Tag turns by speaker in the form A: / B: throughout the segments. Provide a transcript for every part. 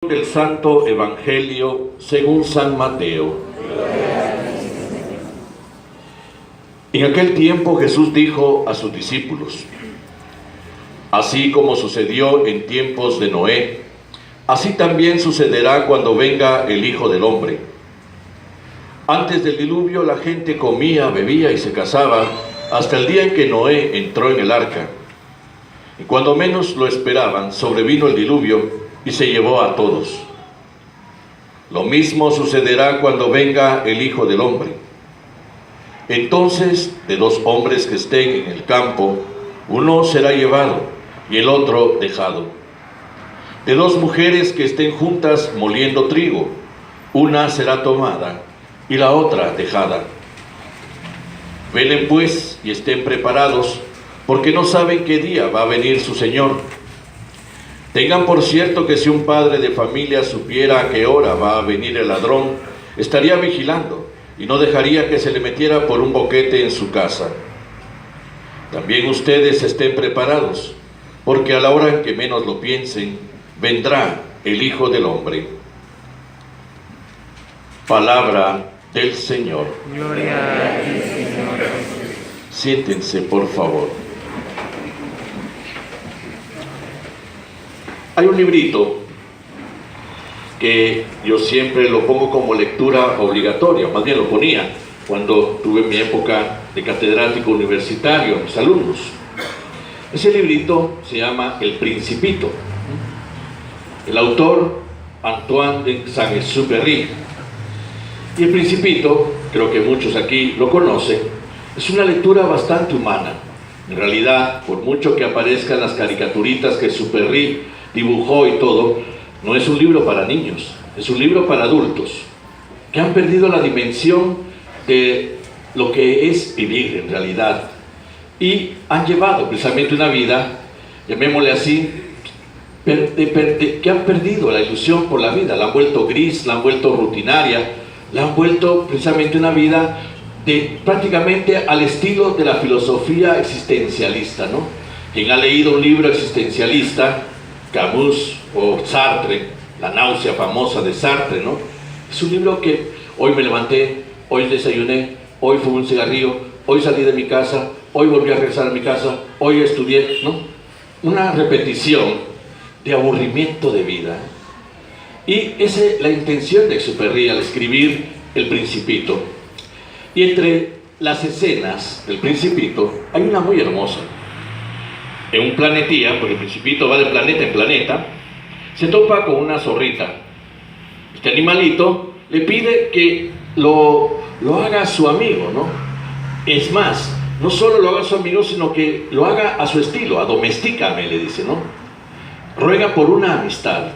A: Del Santo Evangelio según San Mateo. En aquel tiempo Jesús dijo a sus discípulos: así como sucedió en tiempos de Noé, así también sucederá cuando venga el Hijo del Hombre. Antes del diluvio la gente comía, bebía y se casaba hasta el día en que Noé entró en el arca. Y cuando menos lo esperaban, sobrevino el diluvio y se llevó a todos. Lo mismo sucederá cuando venga el Hijo del Hombre. Entonces, de dos hombres que estén en el campo, uno será llevado y el otro dejado. De dos mujeres que estén juntas moliendo trigo, una será tomada y la otra dejada. Velen pues y estén preparados, porque no saben qué día va a venir su Señor. Tengan por cierto que si un padre de familia supiera a qué hora va a venir el ladrón, estaría vigilando y no dejaría que se le metiera por un boquete en su casa. También ustedes estén preparados, porque a la hora en que menos lo piensen, vendrá el Hijo del Hombre. Palabra del Señor.
B: Gloria a ti, Señor.
A: Siéntense, por favor. Hay un librito que yo siempre lo pongo como lectura obligatoria, más bien lo ponía cuando tuve mi época de catedrático universitario, mis alumnos. Ese librito se llama El Principito. El autor, Antoine de Saint-Exupéry. Y El Principito, creo que muchos aquí lo conocen, es una lectura bastante humana. En realidad, por mucho que aparezcan las caricaturitas que Exupéry dibujó y todo, no es un libro para niños, es un libro para adultos que han perdido la dimensión de lo que es vivir en realidad y han llevado precisamente una vida, llamémosle así, que han perdido la ilusión por la vida, la han vuelto gris, la han vuelto rutinaria, la han vuelto precisamente una vida de prácticamente al estilo de la filosofía existencialista, ¿no? Quien ha leído un libro existencialista, Camus o Sartre, La náusea famosa de Sartre, ¿no? Es un libro que hoy me levanté, hoy desayuné, hoy fumé un cigarrillo, hoy salí de mi casa, hoy volví a regresar a mi casa, hoy estudié, ¿no? Una repetición de aburrimiento de vida. Y esa es la intención de Exupéry al escribir El Principito. Y entre las escenas del Principito hay una muy hermosa. En un planetía, porque el Principito va de planeta en planeta, se topa con una zorrita. Este animalito le pide que lo haga su amigo, ¿no? Es más, no solo lo haga su amigo, sino que lo haga a su estilo, adomestícame, le dice, ¿no? Ruega por una amistad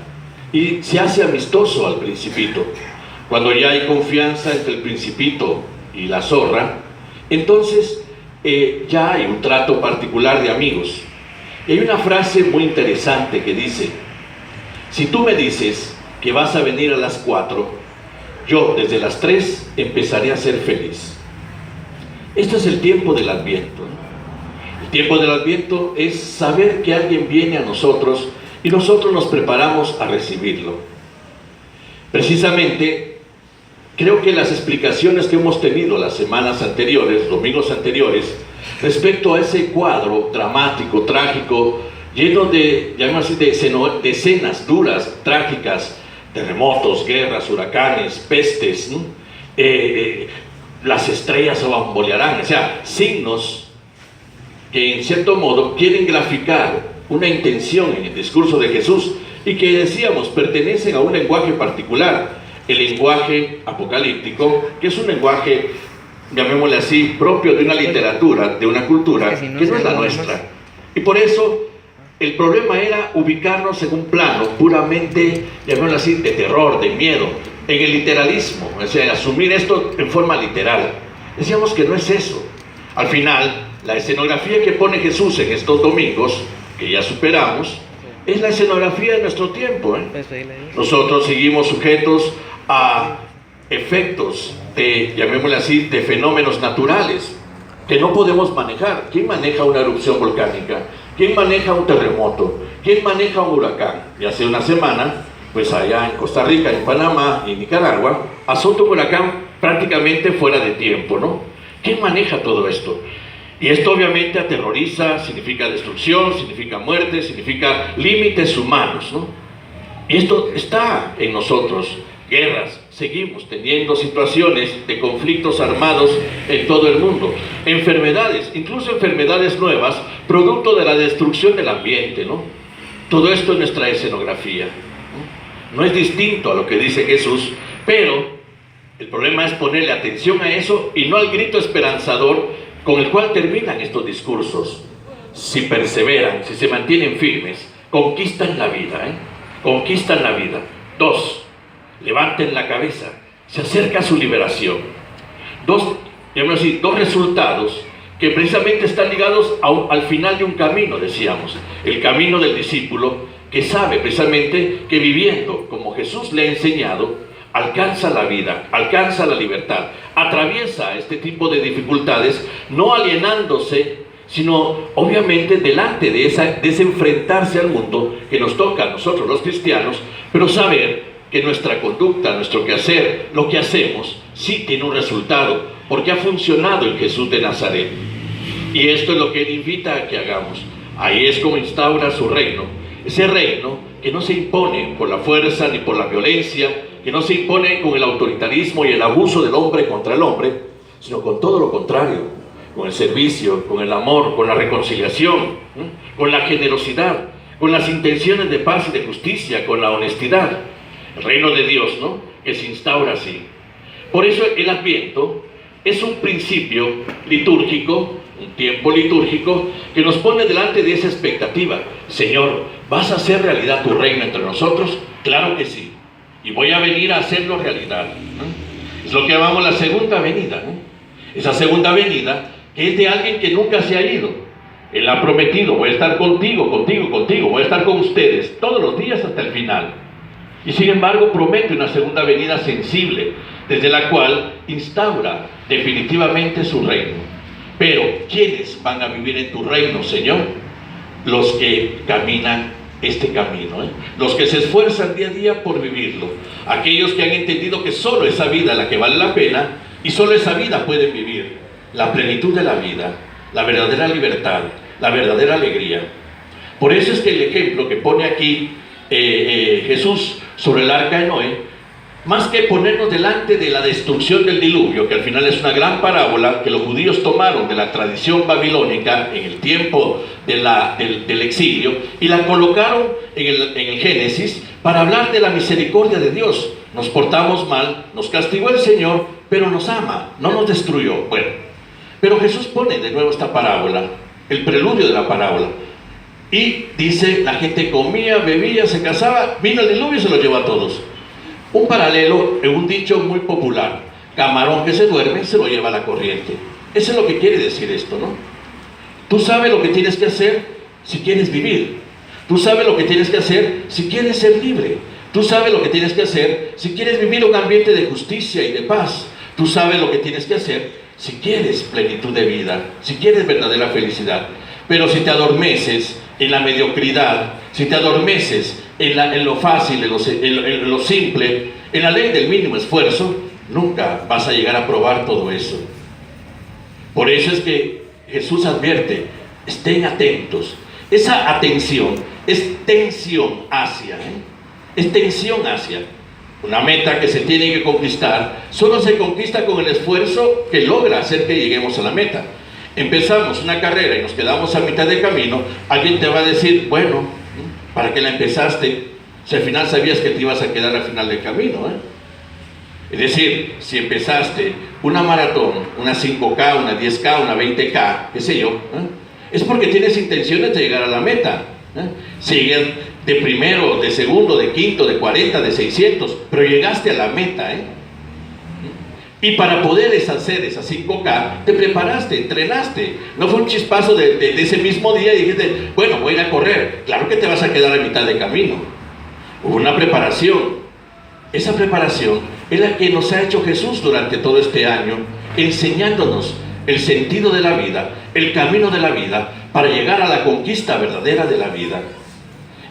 A: y se hace amistoso al Principito. Cuando ya hay confianza entre el Principito y la zorra, entonces ya hay un trato particular de amigos. Y hay una frase muy interesante que dice: si tú me dices que vas a venir a las 4, yo desde las 3 empezaré a ser feliz. Esto es el tiempo del Adviento. El tiempo del Adviento es saber que alguien viene a nosotros y nosotros nos preparamos a recibirlo. Precisamente, creo que las explicaciones que hemos tenido las semanas anteriores, domingos anteriores, respecto a ese cuadro dramático, trágico, lleno de, llamémoslo así, de escenas duras, trágicas, terremotos, guerras, huracanes, pestes, ¿no? Las estrellas se bambolearán, o sea, signos que en cierto modo quieren graficar una intención en el discurso de Jesús y que decíamos pertenecen a un lenguaje particular, el lenguaje apocalíptico, que es un lenguaje, llamémosle así, propio de una literatura, de una cultura que no es la nuestra. Y por eso el problema era ubicarnos en un plano puramente, llamémoslo así, de terror, de miedo, en el literalismo, o sea, asumir esto en forma literal. Decíamos que no es eso. Al final, la escenografía que pone Jesús en estos domingos, que ya superamos, es la escenografía de nuestro tiempo, ¿eh? Nosotros seguimos sujetos a efectos de, llamémosle así, de fenómenos naturales que no podemos manejar. ¿Quién maneja una erupción volcánica? ¿Quién maneja un terremoto? ¿Quién maneja un huracán? Y hace una semana pues allá en Costa Rica, en Panamá y Nicaragua, azota un huracán prácticamente fuera de tiempo, ¿no? ¿Quién maneja todo esto? Y esto obviamente aterroriza, significa destrucción, significa muerte, significa límites humanos, ¿no? Y esto está en nosotros. Guerras, seguimos teniendo situaciones de conflictos armados en todo el mundo. Enfermedades, incluso enfermedades nuevas, producto de la destrucción del ambiente, ¿no? Todo esto es nuestra escenografía, ¿no? No es distinto a lo que dice Jesús, pero el problema es ponerle atención a eso y no al grito esperanzador con el cual terminan estos discursos. Si perseveran, si se mantienen firmes, conquistan la vida, ¿eh? Conquistan la vida. 2. Levanten la cabeza, se acerca su liberación. Dos resultados que precisamente están ligados al final de un camino, decíamos, el camino del discípulo que sabe precisamente que viviendo como Jesús le ha enseñado, alcanza la vida, alcanza la libertad, atraviesa este tipo de dificultades, no alienándose, sino obviamente delante de ese enfrentarse al mundo que nos toca a nosotros los cristianos, pero saber que nuestra conducta, nuestro quehacer, lo que hacemos, sí tiene un resultado, porque ha funcionado en Jesús de Nazaret. Y esto es lo que Él invita a que hagamos. Ahí es como instaura su reino, ese reino que no se impone por la fuerza ni por la violencia, que no se impone con el autoritarismo y el abuso del hombre contra el hombre, sino con todo lo contrario, con el servicio, con el amor, con la reconciliación, con la generosidad, con las intenciones de paz y de justicia, con la honestidad. El reino de Dios, ¿no?, que se instaura así. Por eso el Adviento es un principio litúrgico, un tiempo litúrgico que nos pone delante de esa expectativa. Señor, ¿vas a hacer realidad tu reino entre nosotros? Claro que sí, y voy a venir a hacerlo realidad, ¿no? Es lo que llamamos la segunda venida, ¿no? Esa segunda venida que es de alguien que nunca se ha ido. Él ha prometido: voy a estar contigo, voy a estar con ustedes todos los días hasta el final. Y sin embargo promete una segunda venida sensible, desde la cual instaura definitivamente su reino. Pero ¿quiénes van a vivir en tu reino, Señor? Los que caminan este camino, ¿eh? Los que se esfuerzan día a día por vivirlo, aquellos que han entendido que solo esa vida es la que vale la pena, y solo esa vida pueden vivir la plenitud de la vida, la verdadera libertad, la verdadera alegría. Por eso es que el ejemplo que pone aquí Jesús sobre el arca de Noé, más que ponernos delante de la destrucción del diluvio, que al final es una gran parábola que los judíos tomaron de la tradición babilónica en el tiempo del exilio y la colocaron en el Génesis para hablar de la misericordia de Dios. Nos portamos mal, nos castigó el Señor, pero nos ama, no nos destruyó. Bueno, pero Jesús pone de nuevo esta parábola, el preludio de la parábola. Y dice, la gente comía, bebía, se casaba, vino el diluvio y se los llevó a todos. Un paralelo en un dicho muy popular: camarón que se duerme se lo lleva la corriente. Eso es lo que quiere decir esto, ¿no? Tú sabes lo que tienes que hacer si quieres vivir. Tú sabes lo que tienes que hacer si quieres ser libre. Tú sabes lo que tienes que hacer si quieres vivir un ambiente de justicia y de paz. Tú sabes lo que tienes que hacer si quieres plenitud de vida, si quieres verdadera felicidad. Pero si te adormeces en la mediocridad, si te adormeces en lo fácil, en lo simple, en la ley del mínimo esfuerzo, nunca vas a llegar a probar todo eso. Por eso es que Jesús advierte: estén atentos. Esa atención es tensión hacia, es tensión hacia. Una meta que se tiene que conquistar solo se conquista con el esfuerzo que logra hacer que lleguemos a la meta. Empezamos una carrera y nos quedamos a mitad de camino, alguien te va a decir: bueno, ¿para qué la empezaste? Si al final sabías que te ibas a quedar al final del camino, ¿eh? Es decir, si empezaste una maratón, una 5K, una 10K, una 20K, qué sé yo, es porque tienes intenciones de llegar a la meta, Sigues de primero, de segundo, de quinto, de 40, de 600, pero llegaste a la meta, Y para poder hacer esa 5K, te preparaste, entrenaste. No fue un chispazo de ese mismo día y dijiste: bueno, voy a ir a correr. Claro que te vas a quedar a mitad de camino. Hubo una preparación. Esa preparación es la que nos ha hecho Jesús durante todo este año, enseñándonos el sentido de la vida, el camino de la vida, para llegar a la conquista verdadera de la vida.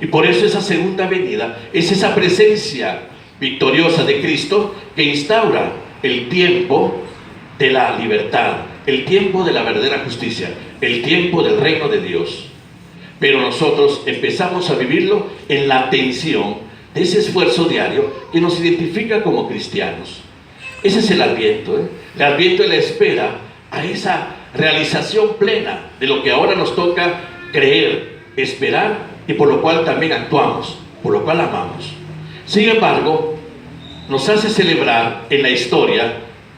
A: Y por eso esa segunda venida es esa presencia victoriosa de Cristo que instaura el tiempo de la libertad, el tiempo de la verdadera justicia, el tiempo del reino de Dios. Pero nosotros empezamos a vivirlo en la tensión de ese esfuerzo diario que nos identifica como cristianos. Ese es el Adviento, ¿eh? El Adviento es la espera a esa realización plena de lo que ahora nos toca creer, esperar y por lo cual también actuamos, por lo cual amamos. Sin embargo, nos hace celebrar en la historia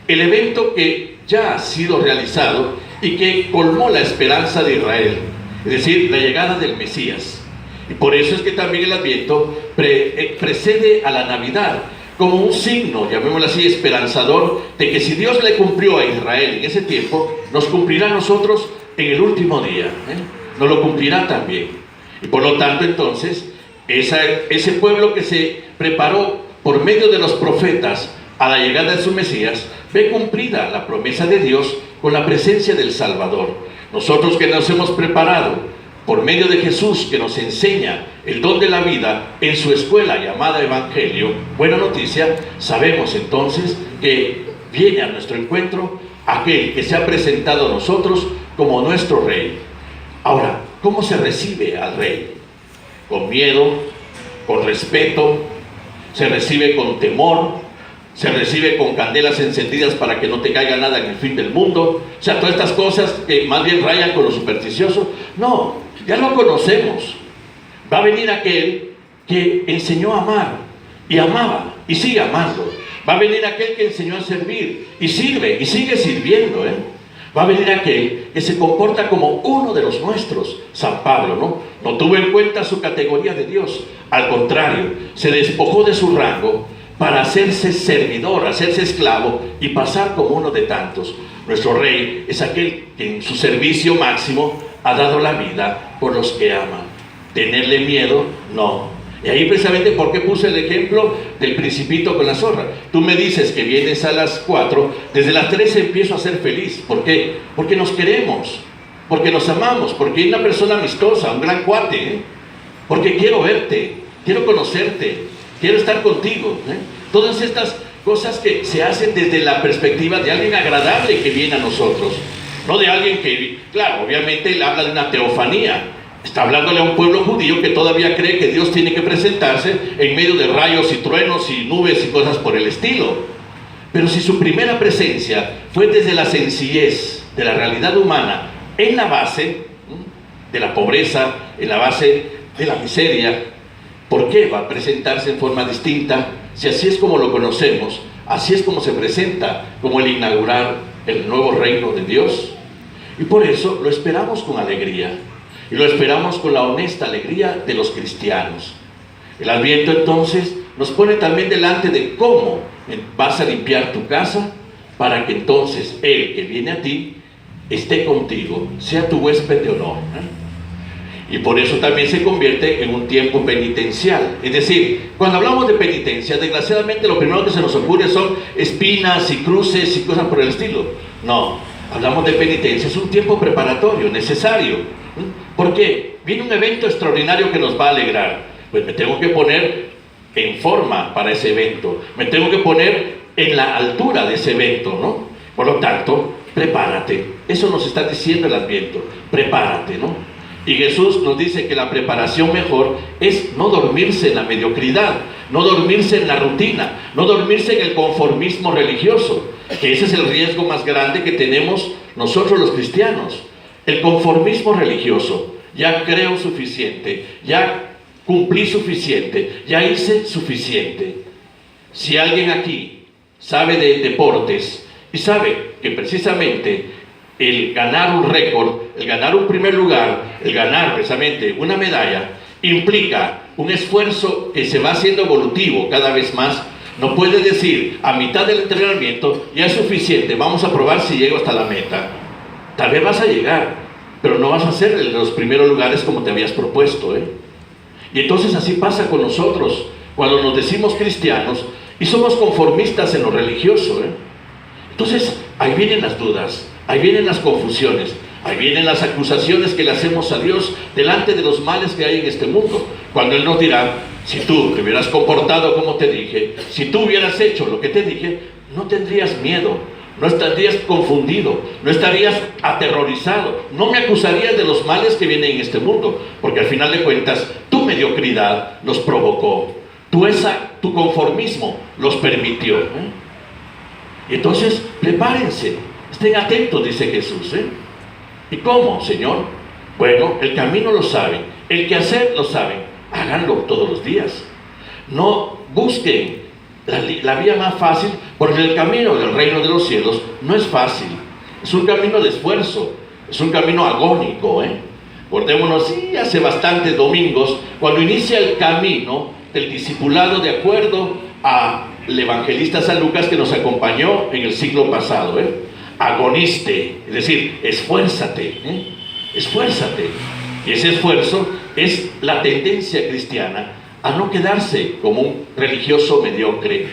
A: el evento que ya ha sido realizado y que colmó la esperanza de Israel, es decir, la llegada del Mesías. Y por eso es que también el Adviento precede a la Navidad como un signo, llamémoslo así, esperanzador, de que si Dios le cumplió a Israel en ese tiempo, nos cumplirá a nosotros en el último día, nos lo cumplirá también. Y por lo tanto, entonces, ese pueblo que se preparó por medio de los profetas a la llegada de su Mesías, ve cumplida la promesa de Dios con la presencia del Salvador. Nosotros que nos hemos preparado por medio de Jesús, que nos enseña el don de la vida en su escuela llamada Evangelio, buena noticia, sabemos entonces que viene a nuestro encuentro aquel que se ha presentado a nosotros como nuestro Rey. Ahora, ¿cómo se recibe al Rey? Con miedo, con respeto, se recibe con temor, se recibe con candelas encendidas para que no te caiga nada en el fin del mundo. O sea, todas estas cosas que más bien rayan con lo supersticioso. No, ya lo conocemos. Va a venir aquel que enseñó a amar y amaba y sigue amando. Va a venir aquel que enseñó a servir y sirve y sigue sirviendo, Va a venir aquel que se comporta como uno de los nuestros. San Pablo, no tuvo en cuenta su categoría de Dios. Al contrario, se despojó de su rango para hacerse servidor, hacerse esclavo y pasar como uno de tantos. Nuestro Rey es aquel que en su servicio máximo ha dado la vida por los que aman. ¿Tenerle miedo? No. Y ahí precisamente por qué puse el ejemplo del principito con la zorra. Tú me dices que vienes a las 4, desde las 3 empiezo a ser feliz. ¿Por qué? Porque nos queremos, porque nos amamos, porque hay una persona amistosa, un gran cuate, porque quiero verte, quiero conocerte, quiero estar contigo, Todas estas cosas que se hacen desde la perspectiva de alguien agradable que viene a nosotros, no de alguien que, claro, obviamente él habla de una teofanía, está hablándole a un pueblo judío que todavía cree que Dios tiene que presentarse en medio de rayos y truenos y nubes y cosas por el estilo. Pero si su primera presencia fue desde la sencillez de la realidad humana, en la base de la pobreza, en la base de la miseria, ¿por qué va a presentarse en forma distinta? Si así es como lo conocemos, así es como se presenta, como el inaugurar el nuevo reino de Dios. Y por eso lo esperamos con alegría, y lo esperamos con la honesta alegría de los cristianos. El Adviento entonces nos pone también delante de cómo vas a limpiar tu casa para que entonces Él que viene a ti esté contigo, sea tu huésped de honor, Y por eso también se convierte en un tiempo penitencial. Es decir, cuando hablamos de penitencia, desgraciadamente lo primero que se nos ocurre son espinas y cruces y cosas por el estilo. No, hablamos de penitencia, es un tiempo preparatorio, necesario. ¿Por qué? Viene un evento extraordinario que nos va a alegrar. Pues me tengo que poner en forma para ese evento. Me tengo que poner en la altura de ese evento, Por lo tanto, prepárate. Eso nos está diciendo el Adviento. Prepárate, Y Jesús nos dice que la preparación mejor es no dormirse en la mediocridad, no dormirse en la rutina, no dormirse en el conformismo religioso, que ese es el riesgo más grande que tenemos nosotros los cristianos. El conformismo religioso, ya creo suficiente, ya cumplí suficiente, ya hice suficiente. Si alguien aquí sabe de deportes y sabe que precisamente el ganar un récord, el ganar un primer lugar, el ganar precisamente una medalla, implica un esfuerzo que se va haciendo evolutivo cada vez más. No puedes decir a mitad del entrenamiento, ya es suficiente, vamos a probar si llego hasta la meta. Tal vez vas a llegar, pero no vas a ser de los primeros lugares como te habías propuesto, Y entonces así pasa con nosotros, cuando nos decimos cristianos y somos conformistas en lo religioso, Entonces ahí vienen las dudas, ahí vienen las confusiones, ahí vienen las acusaciones que le hacemos a Dios delante de los males que hay en este mundo. Cuando Él nos dirá, si tú te hubieras comportado como te dije, si tú hubieras hecho lo que te dije, no tendrías miedo, no estarías confundido, no estarías aterrorizado, no me acusarías de los males que vienen en este mundo, porque al final de cuentas, tu mediocridad los provocó, tu conformismo los permitió. Y entonces, prepárense, estén atentos, dice Jesús. ¿Y cómo, Señor? Bueno, el camino lo saben, el quehacer lo saben, háganlo todos los días. No busquen la vía más fácil, porque el camino del reino de los cielos no es fácil, es un camino de esfuerzo, es un camino agónico. Acordémonos, sí, hace bastantes domingos, cuando inicia el camino del discipulado, de acuerdo al evangelista San Lucas, que nos acompañó en el siglo pasado. Agoniste, es decir, esfuérzate, esfuérzate. Y ese esfuerzo es la tendencia cristiana a no quedarse como un religioso mediocre,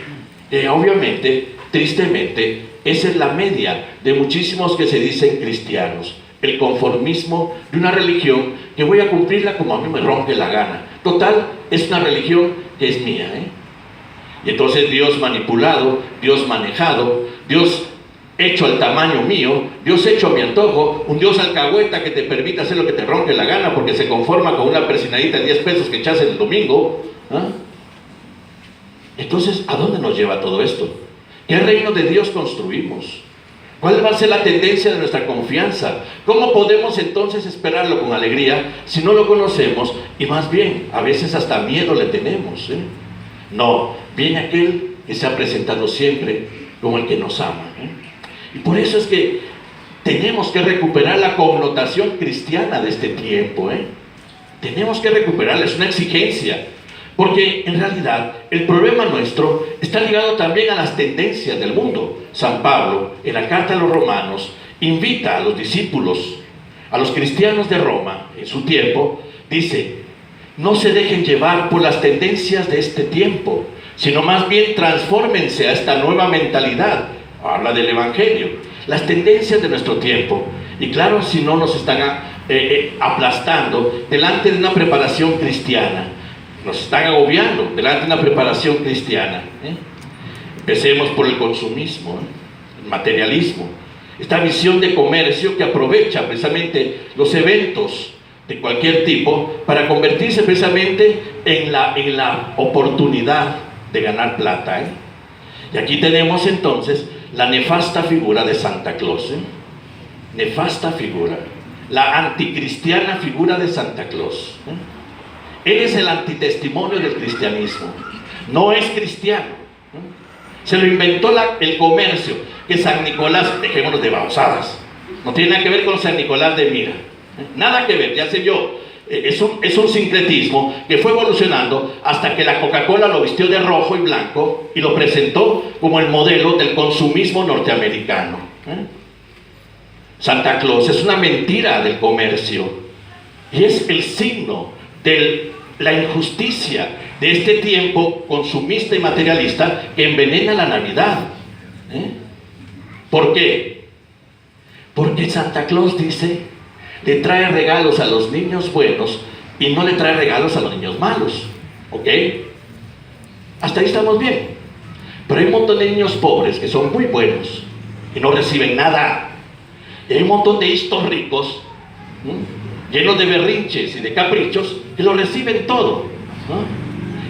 A: que obviamente, tristemente, esa es la media de muchísimos que se dicen cristianos. El conformismo de una religión que voy a cumplirla como a mí me rompe la gana. Total, es una religión que es mía. Y entonces Dios manipulado, Dios manejado, Dios hecho al tamaño mío, Dios hecho a mi antojo, un Dios alcahueta que te permite hacer lo que te ronque la gana porque se conforma con una persinadita de 10 pesos que echas el domingo. Entonces, ¿a dónde nos lleva todo esto? ¿Qué reino de Dios construimos? ¿Cuál va a ser la tendencia de nuestra confianza? ¿Cómo podemos entonces esperarlo con alegría si no lo conocemos y más bien, a veces hasta miedo le tenemos? No, viene aquel que se ha presentado siempre como el que nos ama. Y por eso es que tenemos que recuperar la connotación cristiana de este tiempo. Tenemos que recuperarla, es una exigencia. Porque en realidad el problema nuestro está ligado también a las tendencias del mundo. San Pablo, en la carta a los romanos, invita a los discípulos, a los cristianos de Roma, en su tiempo, dice: no se dejen llevar por las tendencias de este tiempo, sino más bien transfórmense a esta nueva mentalidad. Habla del Evangelio, las tendencias de nuestro tiempo. Y claro, si no nos están aplastando delante de una preparación cristiana, nos están agobiando delante de una preparación cristiana. Empecemos por el consumismo, el materialismo, esta visión de comercio que aprovecha precisamente los eventos de cualquier tipo para convertirse precisamente en la oportunidad de ganar plata. Y aquí tenemos entonces la nefasta figura de Santa Claus. Nefasta figura, la anticristiana figura de Santa Claus. Él es el antitestimonio del cristianismo, no es cristiano. Se lo inventó el comercio, que San Nicolás, dejémonos de babosadas, no tiene nada que ver con San Nicolás de Mira, nada que ver, ya sé yo. Es un sincretismo que fue evolucionando hasta que la Coca-Cola lo vistió de rojo y blanco y lo presentó como el modelo del consumismo norteamericano. Santa Claus es una mentira del comercio y es el signo de la injusticia de este tiempo consumista y materialista que envenena la Navidad. ¿Por qué? Porque Santa Claus dice: le trae regalos a los niños buenos y no le trae regalos a los niños malos. ¿Ok? Hasta ahí estamos bien. Pero hay un montón de niños pobres que son muy buenos y no reciben nada. Y hay un montón de hijos ricos, llenos de berrinches y de caprichos, que lo reciben todo.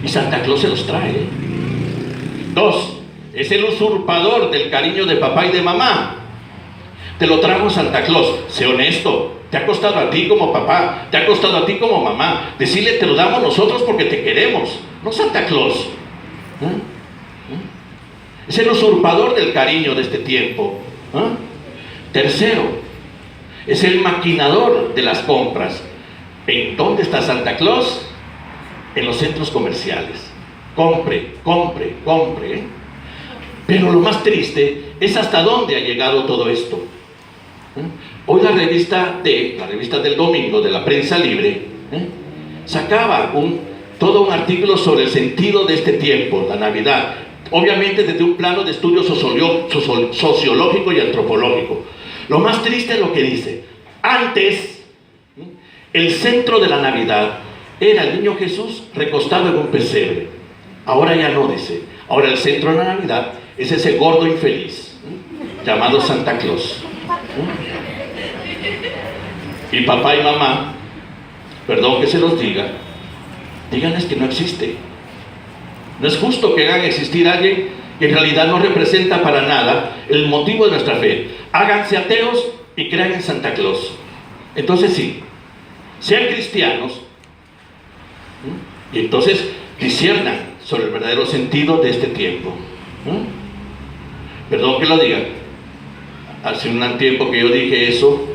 A: Y Santa Claus se los trae. 2. Es el usurpador del cariño de papá y de mamá. Te lo trajo Santa Claus. Sé honesto. Te ha costado a ti como papá, te ha costado a ti como mamá decirle: te lo damos nosotros porque te queremos, no Santa Claus. Es el usurpador del cariño de este tiempo. 3. Es el maquinador de las compras. ¿En dónde está Santa Claus? En los centros comerciales. Compre, compre, compre. Pero lo más triste es hasta dónde ha llegado todo esto. Hoy la revista del domingo de la Prensa Libre sacaba todo un artículo sobre el sentido de este tiempo, la Navidad, obviamente desde un plano de estudio sociológico y antropológico. Lo más triste es lo que dice: antes el centro de la Navidad era el niño Jesús recostado en un pesebre. Ahora ya no, dice. Ahora el centro de la Navidad es ese gordo infeliz, llamado Santa Claus. Y papá y mamá, perdón que se los diga, díganles que no existe. No es justo que hagan existir a alguien que en realidad no representa para nada el motivo de nuestra fe. Háganse ateos y crean en Santa Claus. Entonces sí, sean cristianos y entonces disciernan sobre el verdadero sentido de este tiempo. Perdón que lo diga. Hace un tiempo que yo dije eso,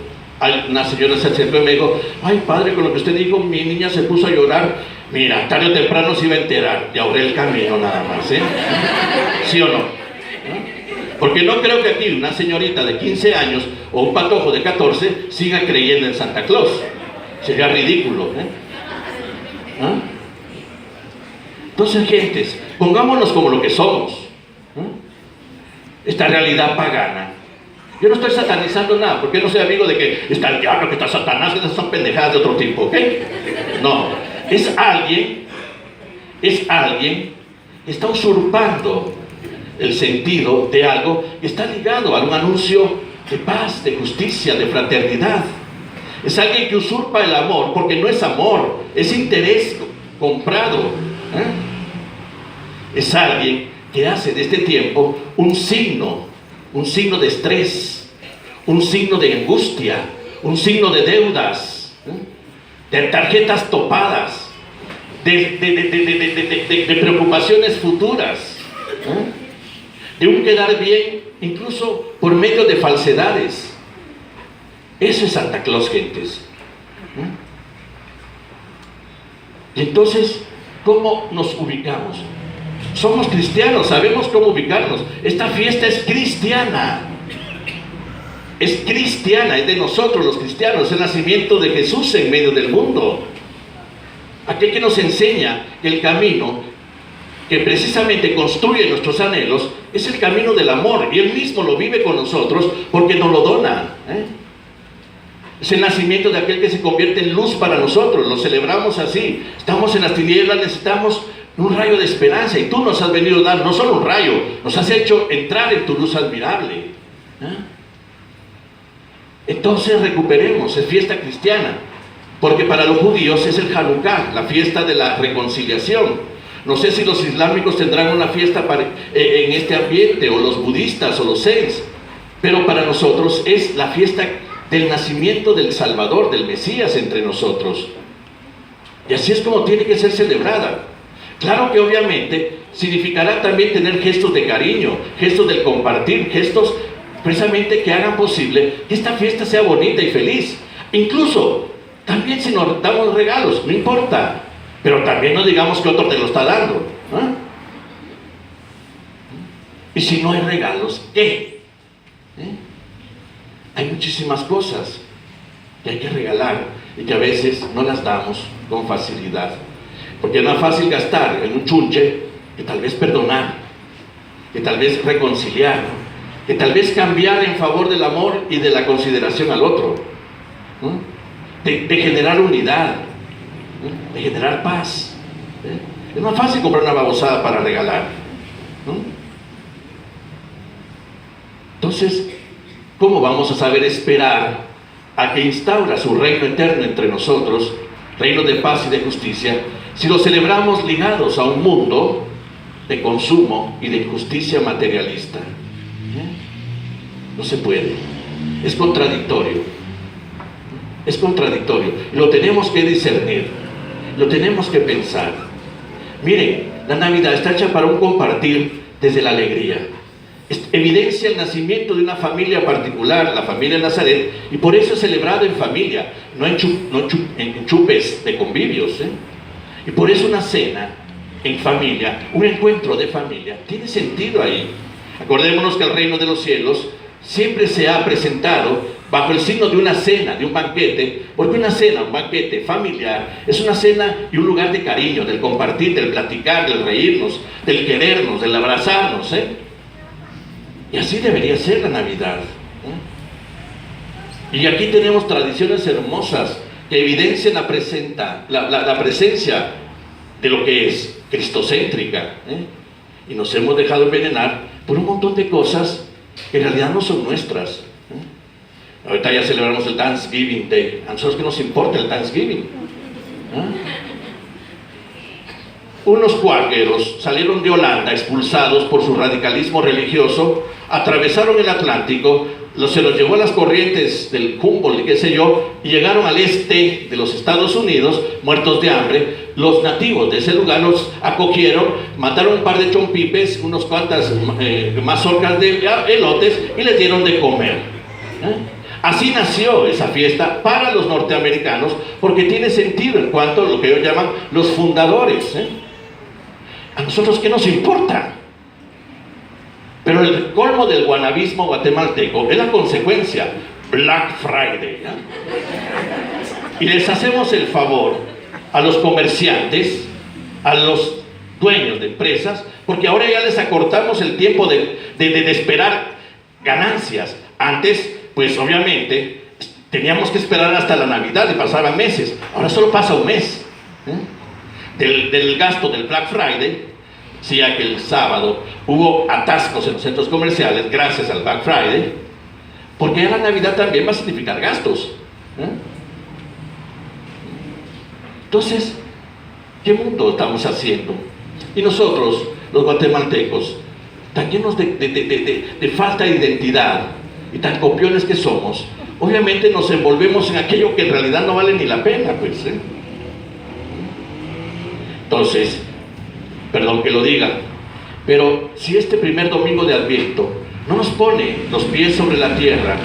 A: una señora se acercó y me dijo: ay padre, con lo que usted dijo, mi niña se puso a llorar. Mira, tarde o temprano se iba a enterar. Y ahorré el camino nada más, ¿eh? ¿Sí o no? Porque no creo que aquí una señorita de 15 años o un patojo de 14 siga creyendo en Santa Claus. Sería ridículo, ¿eh? Entonces, gentes, pongámonos como lo que somos. Esta realidad pagana. Yo no estoy satanizando nada, porque no soy amigo de que está el diablo, que está Satanás, que esas son pendejadas de otro tipo, ¿ok? No, es alguien que está usurpando el sentido de algo que está ligado a un anuncio de paz, de justicia, de fraternidad. Es alguien que usurpa el amor, porque no es amor, es interés comprado. Es alguien que hace de este tiempo un signo de estrés, un signo de angustia, un signo de deudas, de tarjetas topadas, de preocupaciones futuras, de un quedar bien, incluso por medio de falsedades. Eso es Santa Claus, gentes. Y entonces, ¿cómo nos ubicamos? Somos cristianos, sabemos cómo ubicarnos. Esta fiesta es cristiana. Es cristiana, es de nosotros los cristianos, el nacimiento de Jesús en medio del mundo. Aquel que nos enseña que el camino que precisamente construye nuestros anhelos es el camino del amor, y Él mismo lo vive con nosotros porque nos lo dona. Es el nacimiento de aquel que se convierte en luz para nosotros. Lo celebramos así. Estamos en las tinieblas, necesitamos un rayo de esperanza, y tú nos has venido a dar no solo un rayo, nos has hecho entrar en tu luz admirable. Entonces recuperemos, es fiesta cristiana, porque para los judíos es el Hanukkah, la fiesta de la reconciliación. No sé si los islámicos tendrán una fiesta en este ambiente, o los budistas, o los zen's, pero para nosotros es la fiesta del nacimiento del Salvador, del Mesías entre nosotros. Y así es como tiene que ser celebrada. Claro que obviamente significará también tener gestos de cariño, gestos del compartir, gestos precisamente que hagan posible que esta fiesta sea bonita y feliz. Incluso, también si nos damos regalos, no importa, pero también no digamos que otro te lo está dando. Y si no hay regalos, ¿qué? Hay muchísimas cosas que hay que regalar y que a veces no las damos con facilidad. Porque es más fácil gastar en un chunche que tal vez perdonar, que tal vez reconciliar, que tal vez cambiar en favor del amor y de la consideración al otro, de generar unidad, de generar paz. Es más fácil comprar una babosada para regalar. Entonces, ¿cómo vamos a saber esperar a que instaura su reino eterno entre nosotros, reino de paz y de justicia, si lo celebramos ligados a un mundo de consumo y de injusticia materialista? No se puede. Es contradictorio. Es contradictorio. Lo tenemos que discernir. Lo tenemos que pensar. Miren, la Navidad está hecha para un compartir desde la alegría. Evidencia el nacimiento de una familia particular, la familia de Nazaret, y por eso es celebrado en familia, no en chupes de convivios. Y por eso una cena en familia, un encuentro de familia, tiene sentido ahí. Acordémonos que el reino de los cielos siempre se ha presentado bajo el signo de una cena, de un banquete, porque una cena, un banquete familiar, es una cena y un lugar de cariño, del compartir, del platicar, del reírnos, del querernos, del abrazarnos. Y así debería ser la Navidad. Y aquí tenemos tradiciones hermosas que evidencian la presencia de lo que es cristocéntrica, y nos hemos dejado envenenar por un montón de cosas que en realidad no son nuestras. Ahorita ya celebramos el Thanksgiving Day. A nosotros, ¿qué nos importa el Thanksgiving? Unos cuáqueros salieron de Holanda expulsados por su radicalismo religioso, atravesaron el Atlántico, se los llevó a las corrientes del Humboldt, qué sé yo, y llegaron al este de los Estados Unidos muertos de hambre. Los nativos de ese lugar los acogieron, mataron un par de chompipes, unos cuantas mazorcas de elotes y les dieron de comer. Así nació esa fiesta para los norteamericanos, porque tiene sentido en cuanto a lo que ellos llaman los fundadores. ¿A nosotros qué nos importa? Pero el colmo del guanabismo guatemalteco es la consecuencia, Black Friday. Y les hacemos el favor a los comerciantes, a los dueños de empresas, porque ahora ya les acortamos el tiempo de esperar ganancias. Antes, pues obviamente, teníamos que esperar hasta la Navidad y pasaban meses. Ahora solo pasa un mes. Del gasto del Black Friday, sí, que el sábado hubo atascos en los centros comerciales gracias al Black Friday, porque ya la Navidad también va a significar gastos. Entonces, ¿qué mundo estamos haciendo? Y nosotros, los guatemaltecos, tan llenos de falta de identidad y tan copiones que somos, obviamente nos envolvemos en aquello que en realidad no vale ni la pena, pues. Entonces, perdón que lo diga, pero si este primer domingo de Adviento no nos pone los pies sobre la tierra,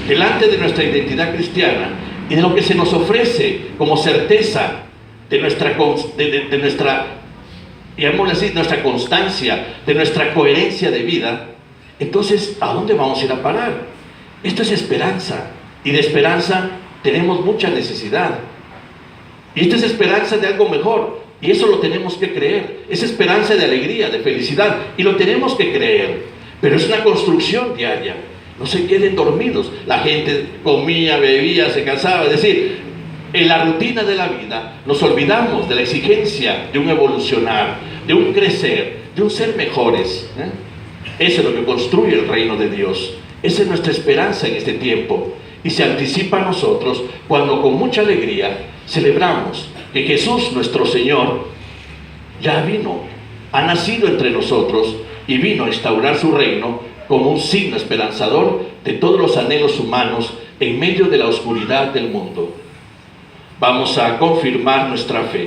A: delante de nuestra identidad cristiana y de lo que se nos ofrece como certeza de nuestra llamémosle así, nuestra constancia, de nuestra coherencia de vida, entonces, ¿a dónde vamos a ir a parar? Esto es esperanza, y de esperanza tenemos mucha necesidad. Y esta es esperanza de algo mejor, y eso lo tenemos que creer. Es esperanza de alegría, de felicidad, y lo tenemos que creer. Pero es una construcción diaria. No se queden dormidos. La gente comía, bebía, se cansaba. Es decir, en la rutina de la vida nos olvidamos de la exigencia de un evolucionar, de un crecer, de un ser mejores. Eso es lo que construye el reino de Dios. Esa es nuestra esperanza en este tiempo. Y se anticipa a nosotros cuando con mucha alegría celebramos que Jesús, nuestro Señor, ya vino, ha nacido entre nosotros y vino a instaurar su reino como un signo esperanzador de todos los anhelos humanos en medio de la oscuridad del mundo. Vamos a confirmar nuestra fe.